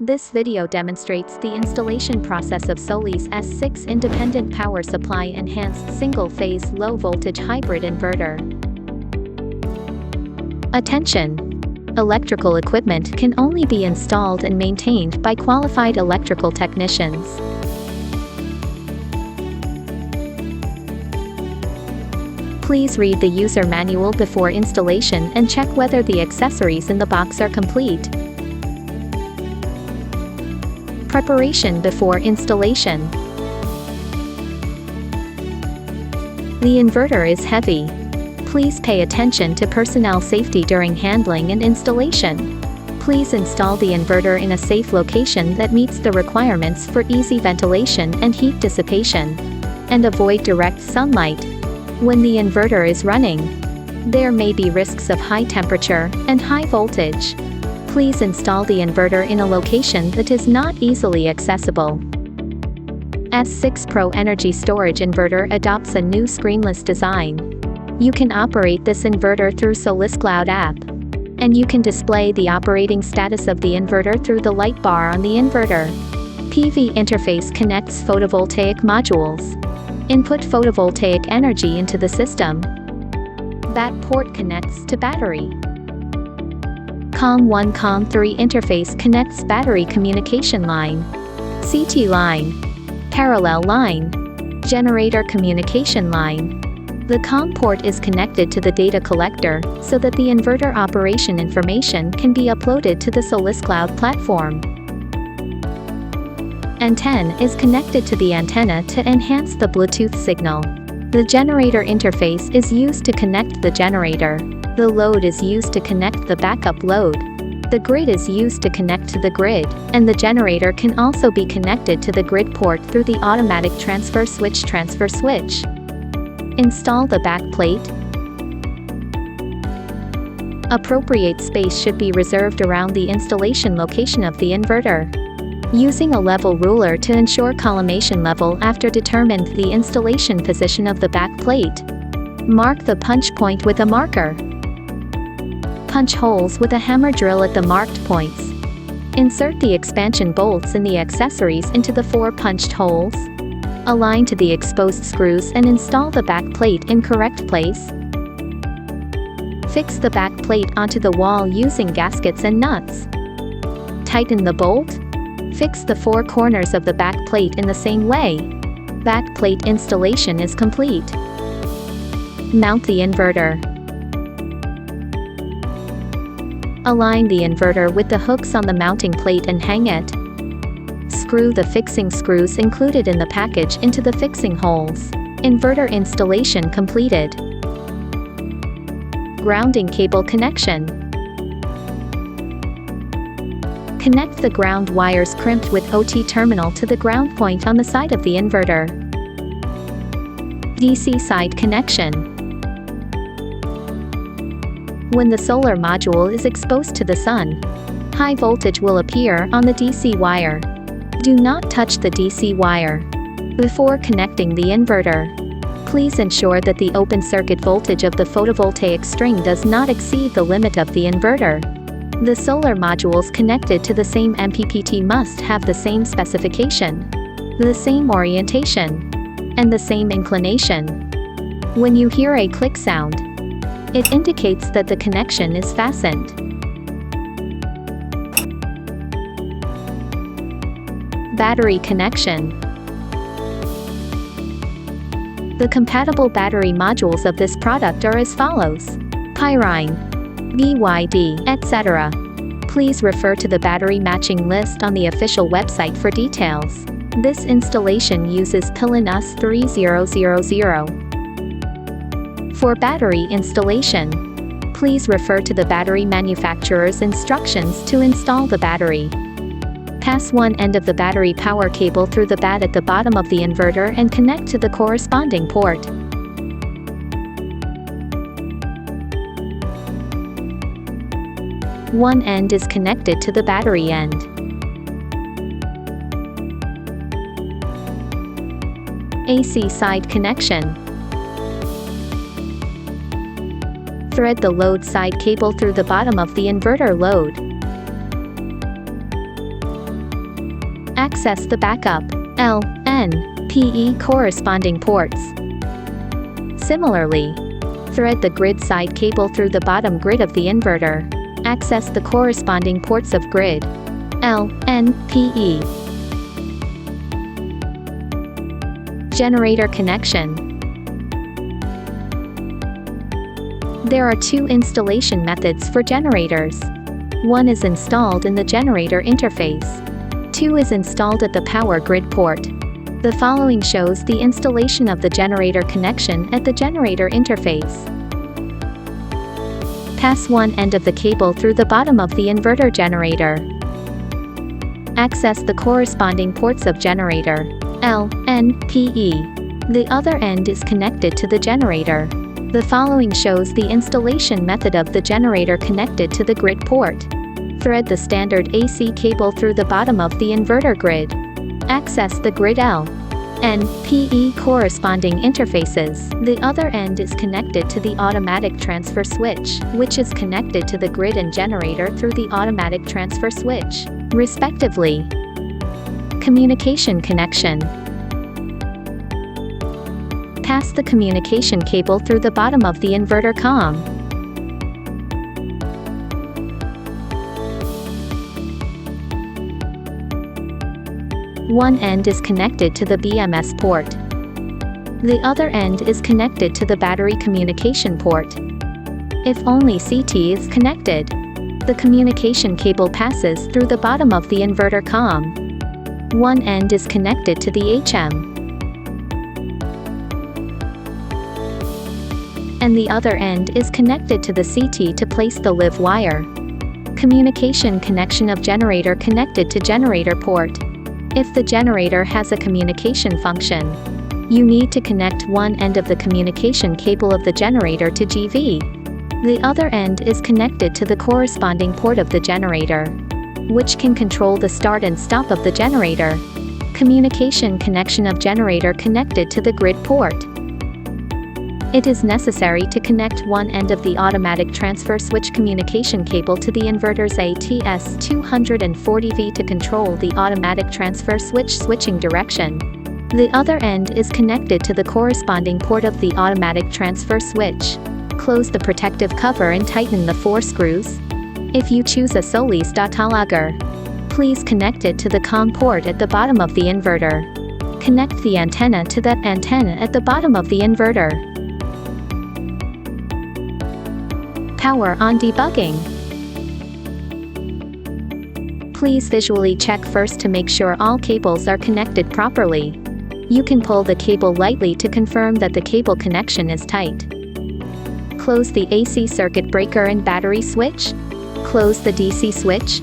This video demonstrates the installation process of Solis S6 independent power supply enhanced single-phase low-voltage hybrid inverter. Attention! Electrical equipment can only be installed and maintained by qualified electrical technicians. Please read the user manual before installation and check whether the accessories in the box are complete. Preparation before installation. The inverter is heavy. Please pay attention to personnel safety during handling and installation. Please install the inverter in a safe location that meets the requirements for easy ventilation and heat dissipation. And avoid direct sunlight. When the inverter is running, there may be risks of high temperature and high voltage. Please install the inverter in a location that is not easily accessible. S6 Pro Energy Storage Inverter adopts a new screenless design. You can operate this inverter through Solis Cloud app. And you can display the operating status of the inverter through the light bar on the inverter. PV interface connects photovoltaic modules. Input photovoltaic energy into the system. That port connects to battery. COM1 COM3 interface connects battery communication line, CT line, parallel line, generator communication line. The COM port is connected to the data collector so that the inverter operation information can be uploaded to the Solis Cloud platform. N10 is connected to the antenna to enhance the Bluetooth signal. The generator interface is used to connect the generator. The load is used to connect the backup load. The grid is used to connect to the grid, and the generator can also be connected to the grid port through the automatic transfer switch. Install the back plate. Appropriate space should be reserved around the installation location of the inverter. Using a level ruler to ensure collimation level after determined the installation position of the back plate. Mark the punch point with a marker. Punch holes with a hammer drill at the marked points. Insert the expansion bolts and the accessories into the 4 punched holes. Align to the exposed screws and install the back plate in correct place. Fix the back plate onto the wall using gaskets and nuts. Tighten the bolt. Fix the 4 corners of the back plate in the same way. Back plate installation is complete. Mount the inverter. Align the inverter with the hooks on the mounting plate and hang it. Screw the fixing screws included in the package into the fixing holes. Inverter installation completed. Grounding cable connection. Connect the ground wires crimped with OT terminal to the ground point on the side of the inverter. DC side connection. When the solar module is exposed to the sun, high voltage will appear on the DC wire. Do not touch the DC wire before connecting the inverter. Please ensure that the open circuit voltage of the photovoltaic string does not exceed the limit of the inverter. The solar modules connected to the same MPPT must have the same specification, the same orientation, and the same inclination. When you hear a click sound, it indicates that the connection is fastened. Battery connection. The compatible battery modules of this product are as follows: Pyrine, BYD, etc. Please refer to the battery matching list on the official website for details. This installation uses pin US3000. For battery installation, please refer to the battery manufacturer's instructions to install the battery. Pass one end of the battery power cable through the bat at the bottom of the inverter and connect to the corresponding port. One end is connected to the battery end. AC side connection. Thread the load side cable through the bottom of the inverter load. Access the backup L, N, PE corresponding ports. Similarly, thread the grid side cable through the bottom grid of the inverter. Access the corresponding ports of grid L, N, PE. Generator connection. There are two installation methods for generators. One is installed in the generator interface. Two is installed at the power grid port. The following shows the installation of the generator connection at the generator interface. Pass one end of the cable through the bottom of the inverter generator. Access the corresponding ports of generator L, N, PE. The other end is connected to the generator. The following shows the installation method of the generator connected to the grid port. Thread the standard AC cable through the bottom of the inverter grid. Access the grid L, N, PE corresponding interfaces. The other end is connected to the automatic transfer switch, which is connected to the grid and generator through the automatic transfer switch, respectively. Communication connection. Pass the communication cable through the bottom of the inverter COM. One end is connected to the BMS port. The other end is connected to the battery communication port. If only CT is connected, the communication cable passes through the bottom of the inverter COM. One end is connected to the HM, and the other end is connected to the CT to place the live wire. Communication connection of generator connected to generator port. If the generator has a communication function, you need to connect one end of the communication cable of the generator to GV. The other end is connected to the corresponding port of the generator, which can control the start and stop of the generator. Communication connection of generator connected to the grid port. It is necessary to connect one end of the automatic transfer switch communication cable to the inverter's ATS240V to control the automatic transfer switch switching direction. The other end is connected to the corresponding port of the automatic transfer switch. Close the protective cover and tighten the 4 screws. If you choose a Solis auger, please connect it to the COM port at the bottom of the inverter. Connect the antenna to that antenna at the bottom of the inverter. Power on debugging. Please visually check first to make sure all cables are connected properly. You can pull the cable lightly to confirm that the cable connection is tight. Close the AC circuit breaker and battery switch. Close the DC switch.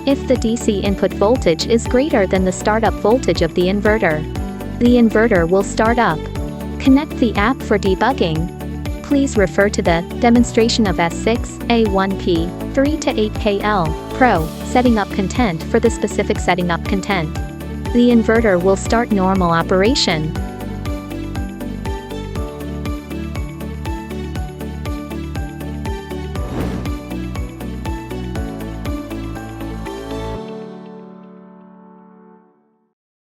If the DC input voltage is greater than the startup voltage of the inverter, the inverter will start up. Connect the app for debugging. Please refer to the demonstration of S6, EH1P3 to 8KL Pro setting up content for the specific setting up content. The inverter will start normal operation.